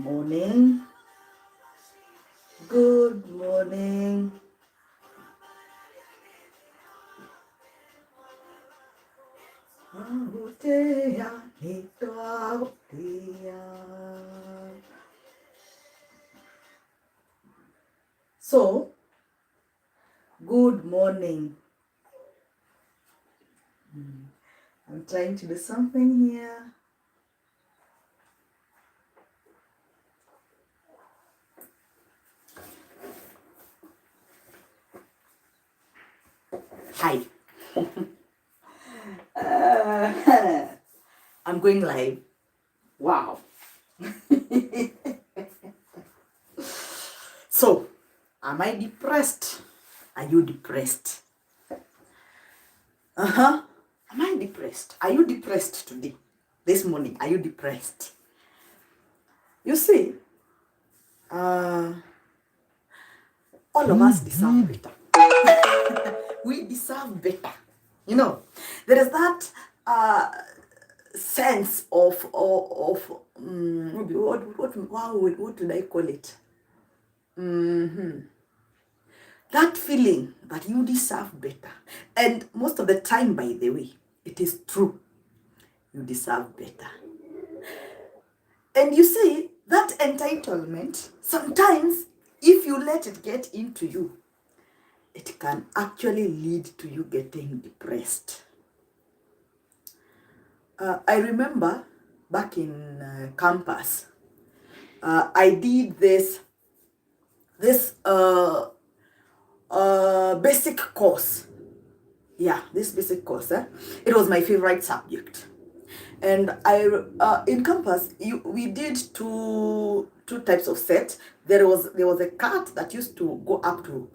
morning. Good morning. So, good morning. I'm trying to do something here. Hi. I'm going live. Wow. So, am I depressed? Are you depressed? Am I depressed? Are you depressed today? This morning, are you depressed? You see, all of us deserve better. We deserve better. You know, there is that sense of what would I call it? That feeling that you deserve better. And most of the time, by the way, it is true. You deserve better. And you see, that entitlement, sometimes, if you let it get into you, it can actually lead to you getting depressed. I remember back in campus, I did this basic course. Yeah, this basic course. It was my favorite subject. And in campus, we did two types of set. There was a cut that used to go up to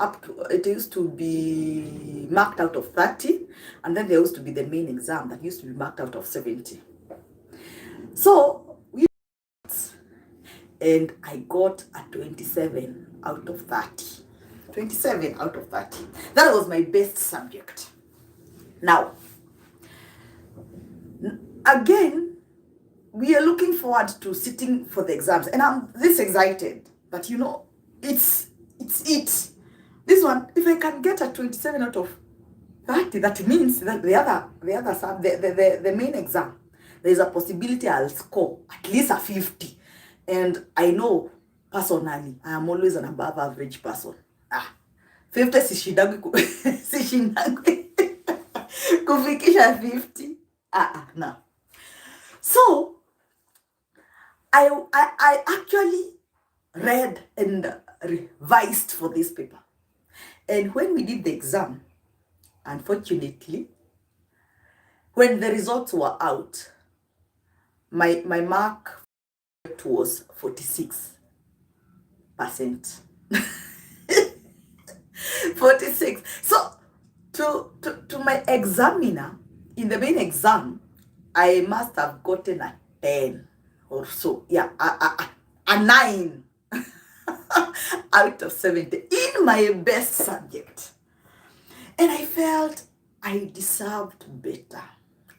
it used to be marked out of 30, and then there used to be the main exam that used to be marked out of 70. So and I got a 27 out of 30. 27 out of 30. That was my best subject. Now, again, we are looking forward to sitting for the exams, and I'm this excited. But you know, it's it. This one, if I can get a 27 out of 30, that means that the main exam, there's a possibility I'll score at least a 50. And I know personally, I am always an above average person. 50 sishindagwi kufikisha 50. No. So I actually read and revised for this paper. And when we did the exam, unfortunately, when the results were out, my mark was 46%. 46. So to my examiner, in the main exam, I must have gotten a 10 or so. Yeah, a 9 out of 70 in my best subject. And I felt I deserved better.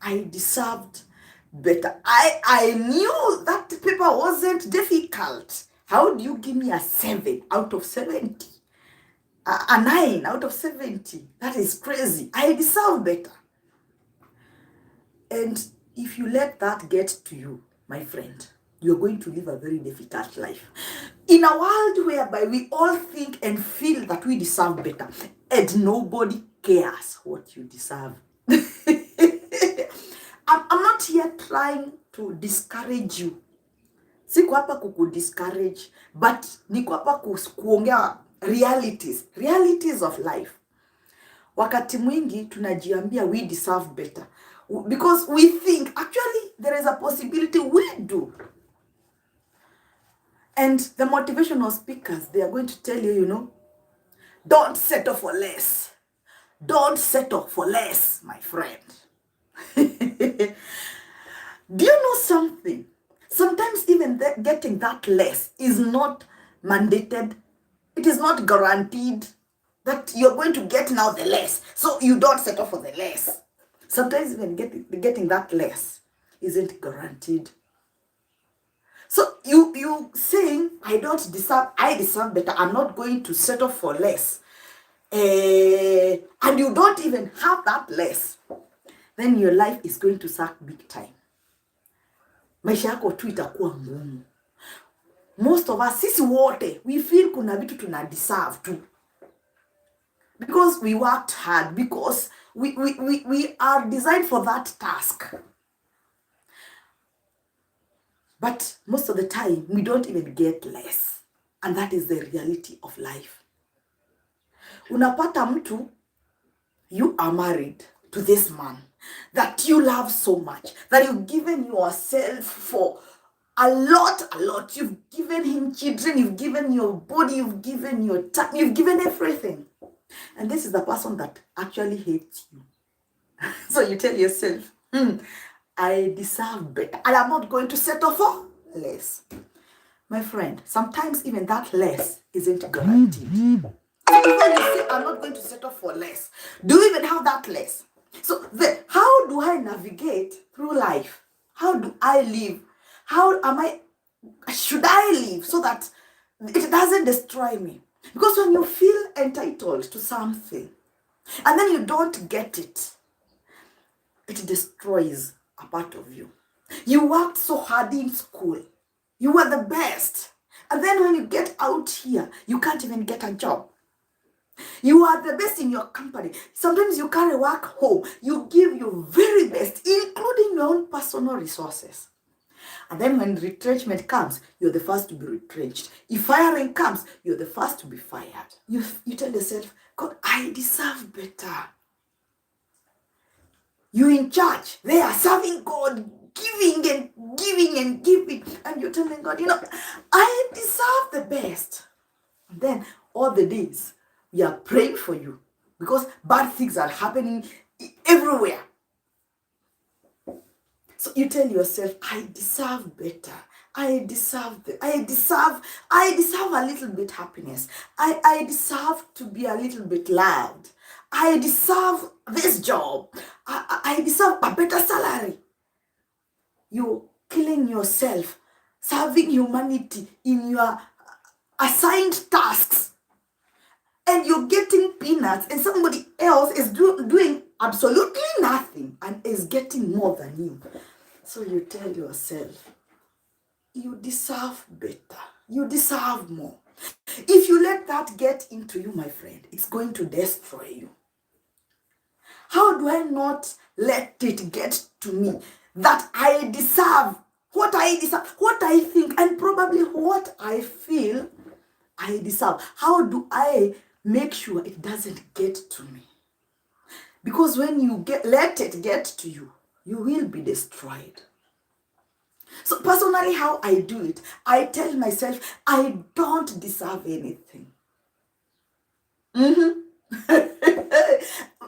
I deserved better. I knew that paper wasn't difficult. How do you give me a 7 out of 70? A 9 out of 70? That is crazy. I deserve better. And if you let that get to you, my friend, you're going to live a very difficult life. In a world whereby we all think and feel that we deserve better, and nobody cares what you deserve. I'm not here trying to discourage you. Siko hapa kukudiscourage, but niko hapa kuongea realities of life. Wakati mwingi tunajiambia we deserve better because we think actually there is a possibility we do. And the motivational speakers, they are going to tell you, you know, don't settle for less. Don't settle for less, my friend. Do you know something? Sometimes even getting that less is not mandated. It is not guaranteed that you're going to get now the less. So you don't settle for the less. Sometimes even getting that less isn't guaranteed. So you saying I deserve better, I'm not going to settle for less, and you don't even have that less, then your life is going to suck big time. Maisha yako tu itakuwa ngumu. Most of us, sisi wote, we feel kuna vitu tuna deserve tu, because we worked hard, because we are designed for that task. But most of the time, we don't even get less. And that is the reality of life. Unapata mtu, you are married to this man that you love so much, that you've given yourself for a lot. You've given him children, you've given your body, you've given your time, you've given everything. And this is the person that actually hates you. So you tell yourself, I deserve better, and I'm not going to settle for less. My friend, sometimes even that less isn't guaranteed. So before you say, I'm not going to settle for less, do you even have that less? So how do I navigate through life? How do I live? Should I live so that it doesn't destroy me? Because when you feel entitled to something, and then you don't get it, it destroys a part of you. You worked so hard in school. You were the best. And then when you get out here, you can't even get a job. You are the best in your company. Sometimes you carry work home. You give your very best, including your own personal resources. And then when retrenchment comes, you're the first to be retrenched. If firing comes, you're the first to be fired. You tell yourself, God, I deserve better. You're in church, they are serving God, giving and giving and giving, and you're telling God, I deserve the best. And then all the days, we are praying for you, because bad things are happening everywhere. So you tell yourself, I deserve better. I deserve a little bit happiness. I deserve to be a little bit loved. I deserve this job. I deserve a better salary. You're killing yourself, serving humanity in your assigned tasks, and you're getting peanuts, and somebody else is doing absolutely nothing and is getting more than you. So you tell yourself, you deserve better. You deserve more. If you let that get into you, my friend, it's going to destroy you. How do I not let it get to me that I deserve what I deserve, what I think, and probably what I feel I deserve? How do I make sure it doesn't get to me? Because when you let it get to you, you will be destroyed. So personally, how I do it, I tell myself, I don't deserve anything.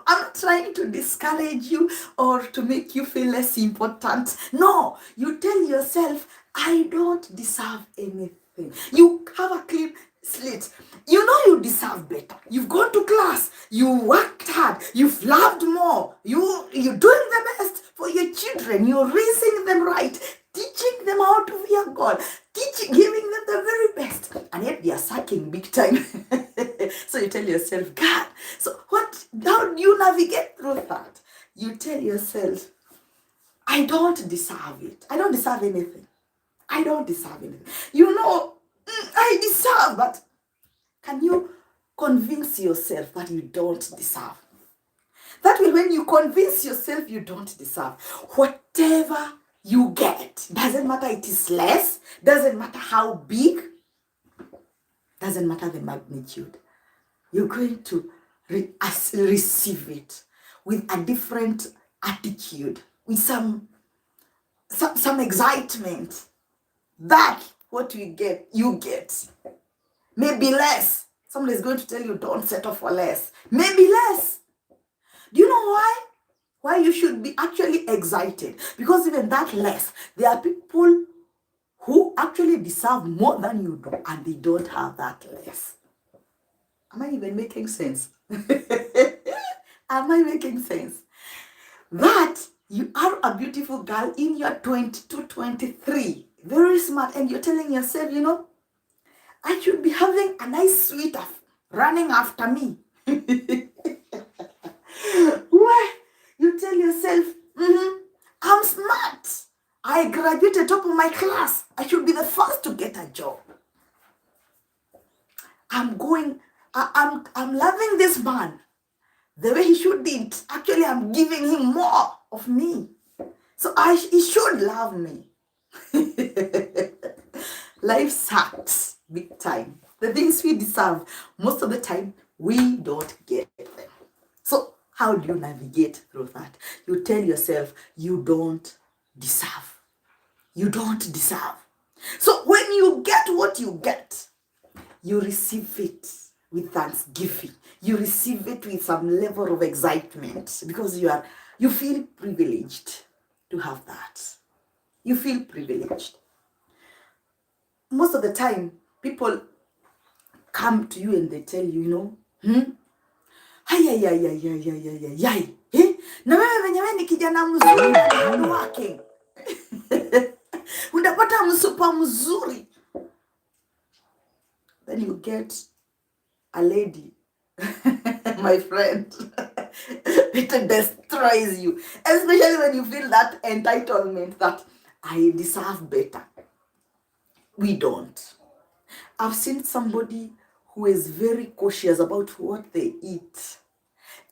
I'm not trying to discourage you or to make you feel less important. No, you tell yourself, I don't deserve anything. You have a clean slate. You know you deserve better. You've gone to class. You worked hard. You've loved more. You're doing the best for your children. You're raising them right, teaching them how to fear God, giving them the very best. And yet they are sucking big time. So you tell yourself, God, so how do you navigate through that? You tell yourself, I don't deserve it. I don't deserve anything. I don't deserve anything. I deserve, but can you convince yourself that you don't deserve? That way, when you convince yourself you don't deserve, whatever you get, doesn't matter it is less, doesn't matter how big, doesn't matter the magnitude, you're going to receive it with a different attitude, with some excitement. That what you get. Maybe less. Somebody is going to tell you, don't settle for less. Maybe less. Do you know why? Why you should be actually excited? Because even that less, there are people who actually deserve more than you do, and they don't have that less. Am I even making sense? Am I making sense? That you are a beautiful girl in your 22, 23. very smart, and you're telling yourself, I should be having a nice sweetheart running after me. Why? You tell yourself, I'm smart. I graduated top of my class. I should be the first to get a job. I'm loving this man the way he should be. Actually, I'm giving him more of me. So he should love me. Life sucks big time. The things we deserve, most of the time, we don't get them. So how do you navigate through that? You tell yourself you don't deserve. You don't deserve. So when you get what you get, you receive it with thanksgiving. You receive it with some level of excitement because you feel privileged to have that. You feel privileged. Most of the time, people come to you and they tell you, hayayayayayayayay, na wewe wenyewe ni kijana mzuri na hard working. Unapata msupa mzuri. Then you get a lady, my friend, it destroys you. Especially when you feel that entitlement that I deserve better. We don't. I've seen somebody who is very cautious about what they eat,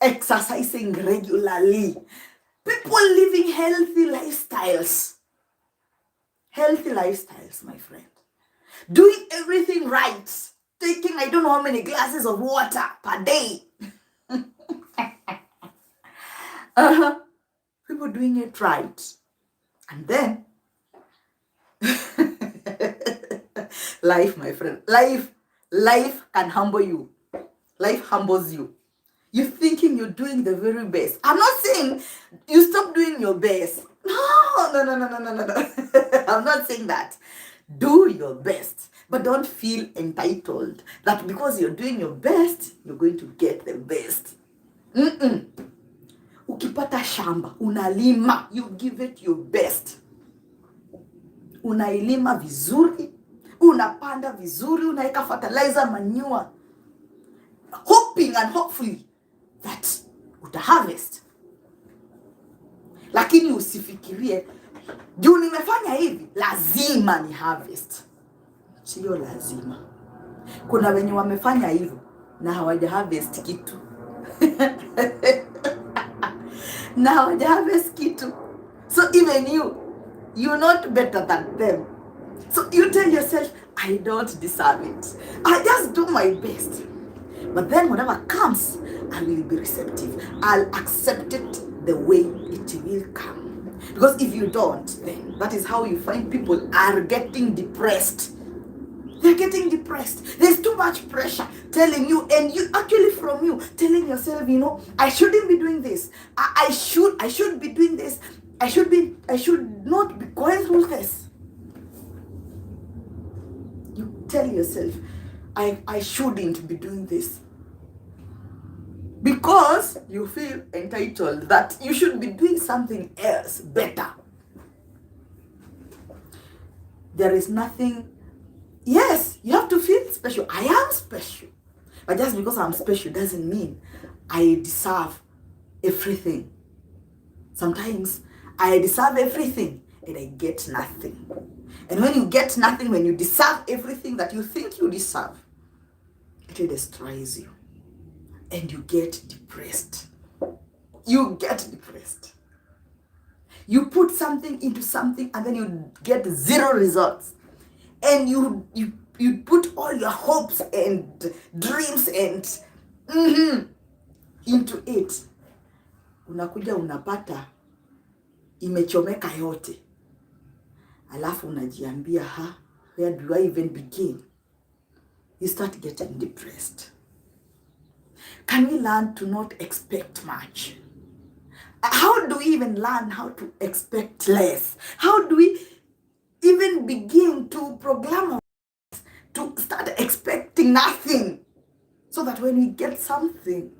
exercising regularly, people living healthy lifestyles. Healthy lifestyles, my friend. Doing everything right. Taking I don't know how many glasses of water per day. People doing it right. And then, life, my friend, life can humble you. Life humbles you. You're thinking you're doing the very best. I'm not saying you stop doing your best. No. I'm not saying that. Do your best. But don't feel entitled that because you're doing your best, you're going to get the best. Ukipata shamba, unalima, you give it your best. Unailima vizuri, unapanda vizuri, unaeka fertilizer, manure, hoping and hopefully that utaharvest. Lakini usifikirie juu nimefanya hivi lazima ni harvest. Sio lazima. Kuna wenye wamefanya hivyo na hawaja harvest kitu. Na hawaja harvest kitu. So even you're not better than them. So you tell yourself, I don't deserve it. I just do my best. But then whatever comes, I will be receptive. I'll accept it the way it will come. Because if you don't, then that is how you find people are getting depressed. They're getting depressed. There's too much pressure telling you, and you actually from you telling yourself, I shouldn't be doing this. I should be doing this. I should not be going through this. You tell yourself, I shouldn't be doing this. Because you feel entitled that you should be doing something else better. There is nothing. Yes, you have to feel special. I am special. But just because I'm special doesn't mean I deserve everything. Sometimes I deserve everything and I get nothing. And when you get nothing, when you deserve everything that you think you deserve, it destroys you. And you get depressed. You get depressed. You put something into something and then you get zero results. And you put all your hopes and dreams and into it. Unakuja unapata imechomeka yote. Alafu unajiambia, where do I even begin? You start getting depressed. Can we learn to not expect much? How do we even learn how to expect less? How do we even begin to program to start expecting nothing, so that when we get something,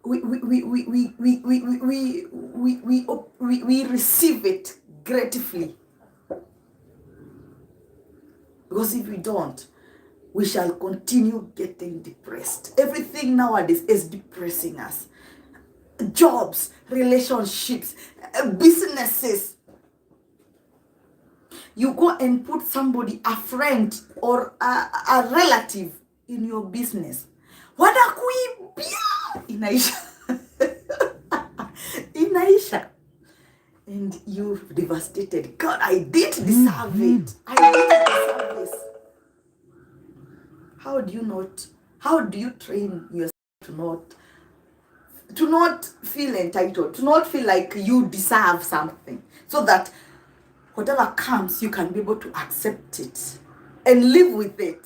we receive it gratefully. Because if we don't, we shall continue getting depressed. Everything nowadays is depressing us. Jobs, relationships, businesses. You go and put somebody, a friend or a relative in your business. Wanakuibia inaisha. Inaisha. And you've devastated. God, I didn't deserve it. I didn't deserve this. How do you train yourself to not feel entitled, to not feel like you deserve something, so that whatever comes, you can be able to accept it and live with it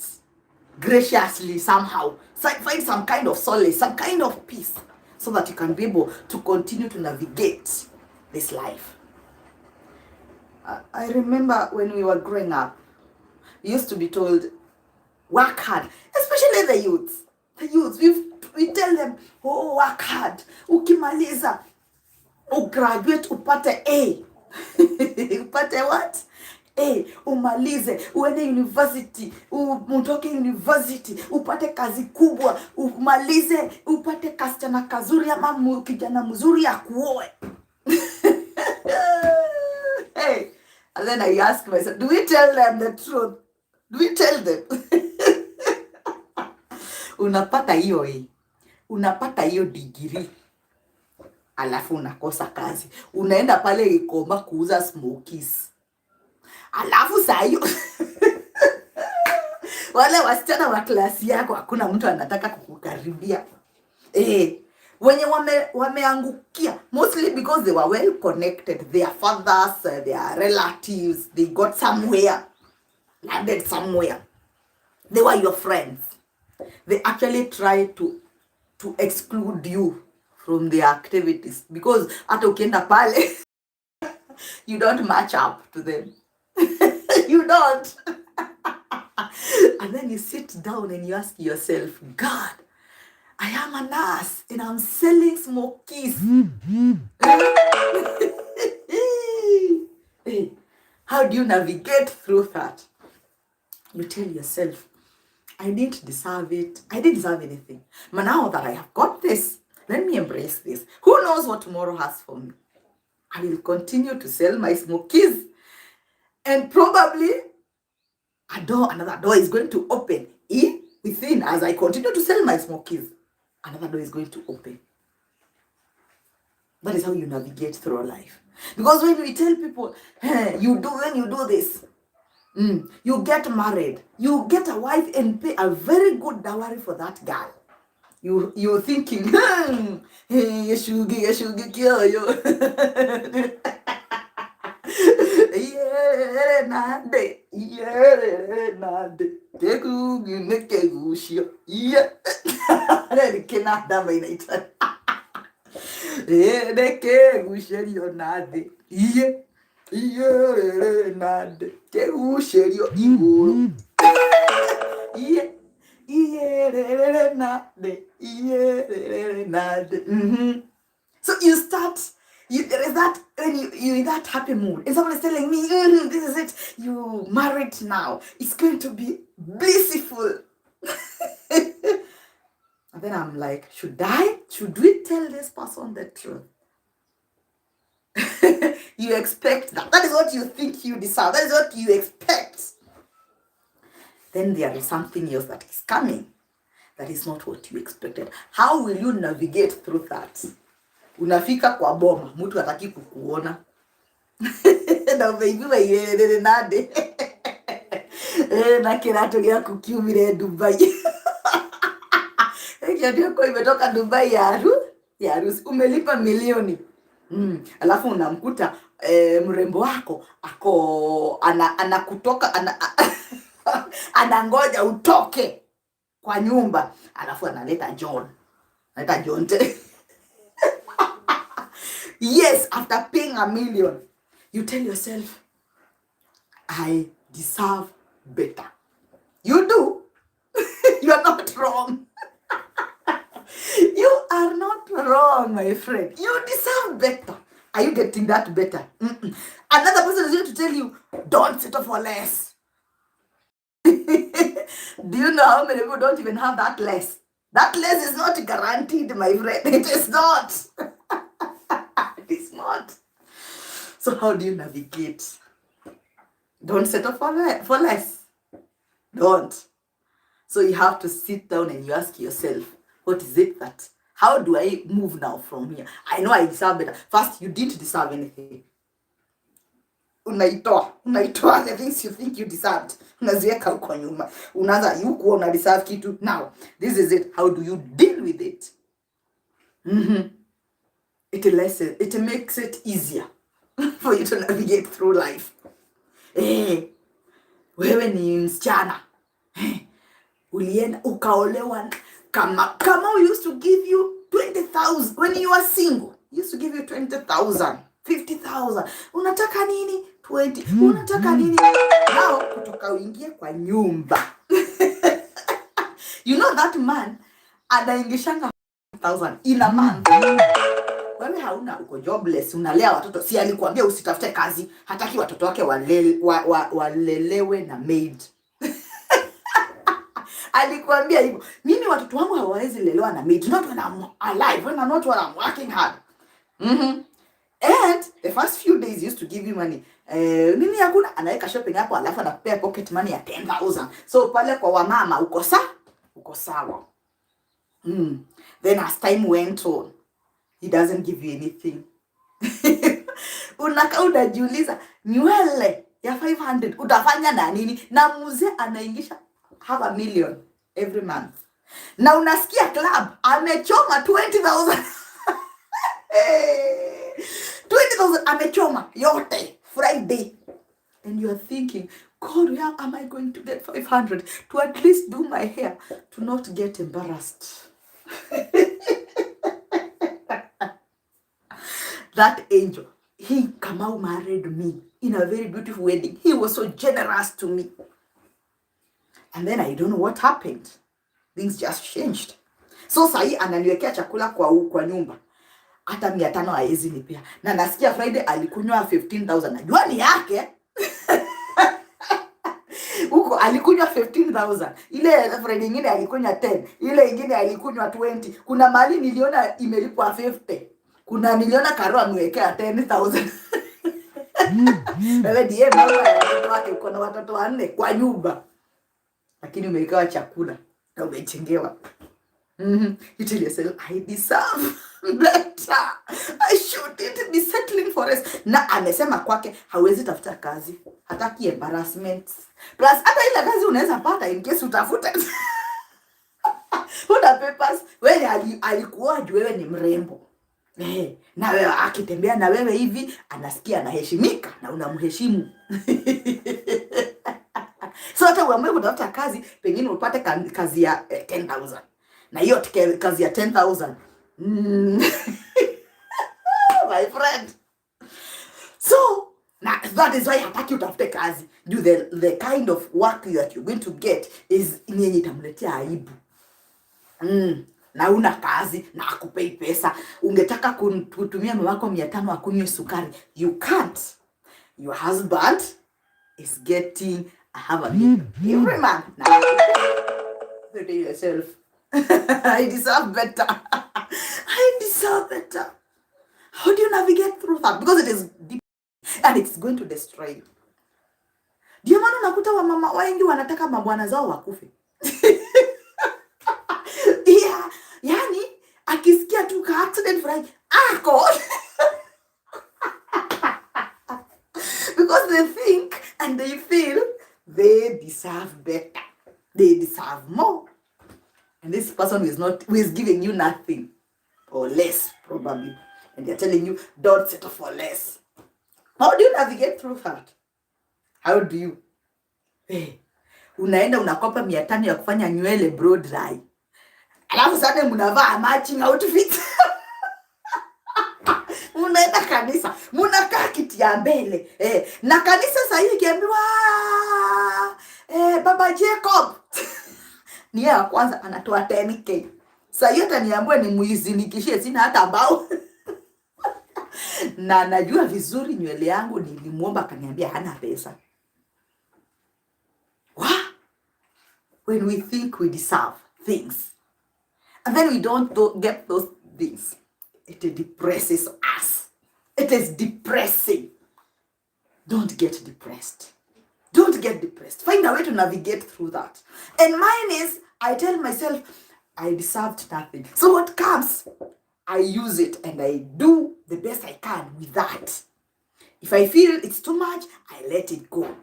graciously somehow. Find some kind of solace, some kind of peace, so that you can be able to continue to navigate this life. I remember when we were growing up, we used to be told, work hard, especially the youths. We tell them, oh, work hard. Ukimaliza, graduate, upate A. Upate what? A. Umalize, uende university, mutoke university, upate kazi kubwa, umalize, upate kasichana kazuri ama kijana mzuri ya kuoe. Hey, and then I ask myself, do we tell them the truth? Do we tell them? Unapata hiyo unapata hiyo degree, alafu unakosa kazi, unaenda pale Gikomba kuuza smokies, alafu saa hiyo wale wasichana wa klasi yako hakuna mtu anataka kukukaribia. Wenye wameangukia mostly because they were well connected, their fathers, their relatives, they got somewhere, landed somewhere, they were your friends. They actually try to exclude you from their activities, because hata ukienda pale you don't match up to them. You don't. And then you sit down and you ask yourself, God, I am a nurse and I'm selling smokies. How do you navigate through that? You tell yourself, I didn't deserve it. I didn't deserve anything. But now that I have got this, let me embrace this. Who knows what tomorrow has for me? I will continue to sell my smokies. And probably another door is going to open within as I continue to sell my smokies. Another door is going to open. That is how you navigate through life. Because when we tell people, when you do this, you get married, you get a wife and pay a very good dowry for that girl. You're thinking, yeshugi kill you. So you start, there is that, when you're in that happy mood, and someone is telling me, this is it, you married now, it's going to be blissful. And then I'm like, should we tell this person the truth? You expect that. That is what you think you deserve. That is what you expect. Then there is something else that is coming. That is not what you expected. How will you navigate through that? Unafika kwa boma, mtu hataki kukuona. Na umeibiwa ile nade. Na kirato ya kukiumire Dubai. Kiatu kwa imetoka Dubai ya harusi. Umelipa milioni. Alafu unamkuta mrembo wako anakutoka anangoja utoke kwa nyumba, alafu analeta John yes, after paying $1 million, you tell yourself, I deserve better. You do. You are not wrong. You are not wrong, my friend. You deserve better. Are you getting that better? Another person is going to tell you, don't settle for less. Do you know how many people don't even have that less? That less is not guaranteed, my friend. It is not. It is not. So how do you navigate? Don't settle for less. Don't. So you have to sit down and you ask yourself, what is it that, how do I move now from here? I know I deserve better. First, you didn't deserve anything. Unaitoa the things you think you deserved. Unaziweka huko nyuma. Unaanza yuko una deserve kitu. Now, this is it. How do you deal with it? It makes it easier for you to navigate through life. Wewe ni msichana. Ulienda ukaolewa kama used to give you 20,000 when you were single. Used to give you 20,000, 50,000. Unataka nini? 20. Unataka nini? Now kutoka uingie kwa nyumba. You know that man anaingishanga 1,000 in a month. Wewe hauna, uko jobless, unalea watoto. Si alikuambia usitafute kazi, hataki watoto wake walelewe na maid. Alikuambia hivyo. Mimi watoto wangu hawawezi lelewa na maid, not when I'm alive, not when I'm working hard. And the first few days used to give you money. Nini hakuna, anaweka shopping hapo alafu anakupea pocket money ya 10,000. So pale kwa wamama uko sawa. Then as time went on, he doesn't give you anything. Unakaa unajiuliza, nywele ya 500 utafanya na nini? Na mzee anaingisha half a million every month. Na unasikia club amechoma 20,000. 20,000 amechoma yote Friday. And you are thinking, God, where am I going to get 500 to at least do my hair, to not get embarrassed? That angel, Kamau married me in a very beautiful wedding. He was so generous to me. And then I don't know what happened. Things just changed. So sahi ananiwekea chakula kwa nyumba. Hata 500 haezi nipea. Na nasikia Friday alikunywa 15,000. Najua ni yake. Huko alikunywa 15,000. Ile Friday nyingine alikunywa 10. Ile nyingine alikunywa 20. Kuna mali niliona imelipwa 50. Kuna niliona Karo amewekea 10,000. Wewe ndiye mama ya watoto wake, uko na watoto 4 kwa nyumba. Lakini umewekewa chakula na umechengewa. You tell yourself, I deserve better. I shouldn't be settling for less. Na amesema kwake hawezi tafuta kazi, hataki embarrassments. Plus hata ile kazi unaweza pata in case utafute. Una papers. Wewe alikuwa juu wewe ni mrembo. Na wewe akitembea na wewe hivi anasikia anaheshimika na unamheshimu. So hata uamue kutafuta kazi, pengine upate kazi ya 10,000. Na hiyo kazi ya 10,000. My friend. So, that is why hataki utafute kazi. The kind of work that you're going to get is yenye itamletea aibu. Na una kazi na akupei pesa. Ungetaka kutumia mamako 500 akunywe sukari. You can't. Your husband is getting a million every month. Now, say to yourself, I deserve better. I deserve better. How do you navigate through that? Because it is deep and it's going to destroy you. Ndio maana unakuta wamama wengi wanataka mabwana zao wakufe. Yeah, yani akisikia tu ka accident fry ako. Because they think and they feel they deserve better. They deserve more. And this person who is giving you nothing or less probably. And they're telling you, don't settle for less. How do you navigate through that? How do you? Unaenda unakopa 500 ya kufanya nywele blow dry. Alafu sasa mnavaa matching outfit. Unaenda kanisa, mnakaa kiti ya mbele. Na kanisa sasa hivi kiambiwa Baba Jacob. Ni ya kwanza anatoa 10k. Sasa yote niambiwe ni muizinikishie sina hata bao. Na najua vizuri nywele yangu nilimuomba akaniambia hana pesa. when we think we deserve things, and then we don't get those things, it depresses us. It is depressing. Don't get depressed. Don't get depressed. Find a way to navigate through that. And mine is, I tell myself, I deserved nothing. So what comes, I use it and I do the best I can with that. If I feel it's too much, I let it go.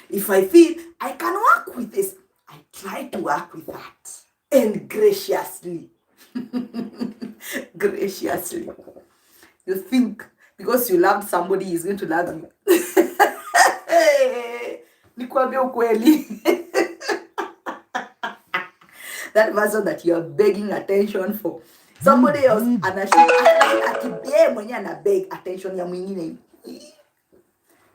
If I feel I can work with this, I try to work with that. And graciously, graciously, you think because you loved somebody, he's going to love you. Nikwambia ukweli. That person that you are begging attention for, somebody else anashinda akibie mwenye ana beg attention ya mwingine,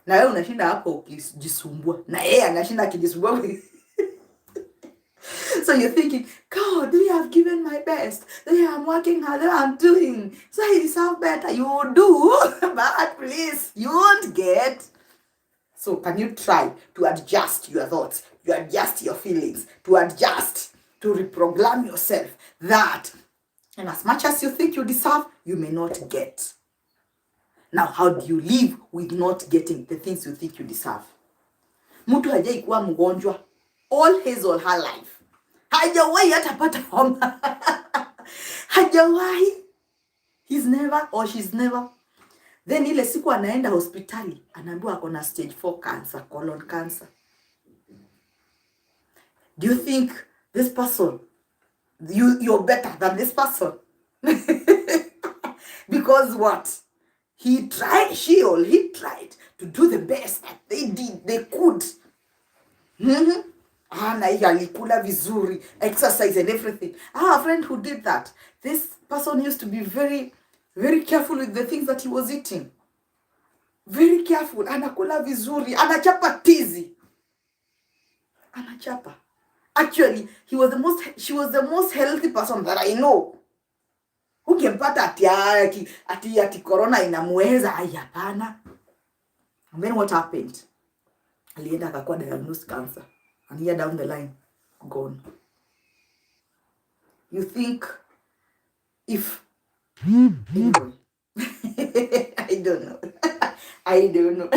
na wewe unashinda hapo ukijisumbua, na yeye anashinda akijisumbua. So you're thinking, God, they have given my best. They are working hard. I'm doing. So I deserve better. You do, but please, you won't get. So can you try to adjust your thoughts, to adjust your feelings, to adjust, to reprogram yourself that, and as much as you think you deserve, you may not get. Now, how do you live with not getting the things you think you deserve? Mtu hajai kuwa mgonjwa all his or her life. Hajawahi hata pata homa. Hajawahi. He's never or she's never. Then ile siku anaenda hospitali, anaambiwa ako na stage 4 cancer, colon cancer. Do you think this person, you're better than this person? Because what? He tried to do the best that they could. Na alikula vizuri, exercise and everything. A friend who did that. This person used to be very, very careful with the things that he was eating. Very careful. Anakula vizuri, anachapa tizi. Anachapa. Actually, she was the most healthy person that I know. Ungempata ati corona inamuweza, hapana. And then what happened? Alienda akakuwa diagnosed cancer. And here down the line, gone. You think if anyway, I don't know. I don't know.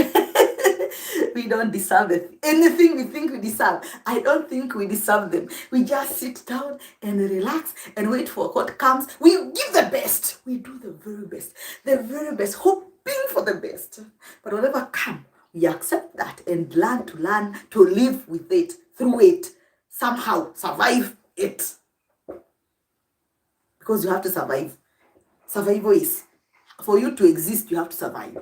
We don't deserve anything we think we deserve. I don't think we deserve them. We just sit down and relax and wait for what comes. We give the best. We do the very best, hoping for the best. But whatever comes, we accept that and learn to live with it, through it, somehow survive it. Because you have to survive. Survival is, for you to exist, you have to survive.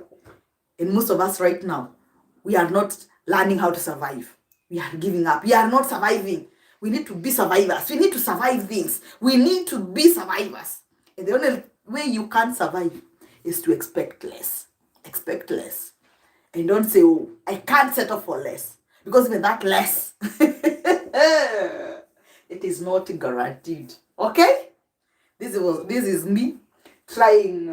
And most of us right now, we are not learning how to survive. We are giving up. We are not surviving. We need to be survivors. We need to survive things. We need to be survivors. And the only way you can survive is to expect less. Expect less. And don't say, oh, I can't settle for less. Because even that less, it is not guaranteed. Okay? This is me trying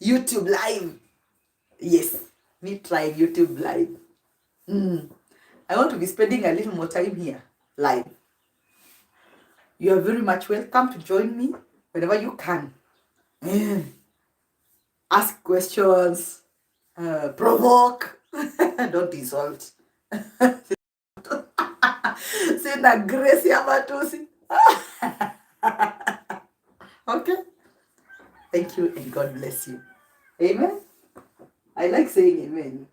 YouTube live. Yes, me trying YouTube live. I want to be spending a little more time here live. You are very much welcome to join me whenever you can. Ask questions, provoke, don't insult. Sina grace ya matusi. Okay? Thank you and God bless you. Amen? I like saying amen.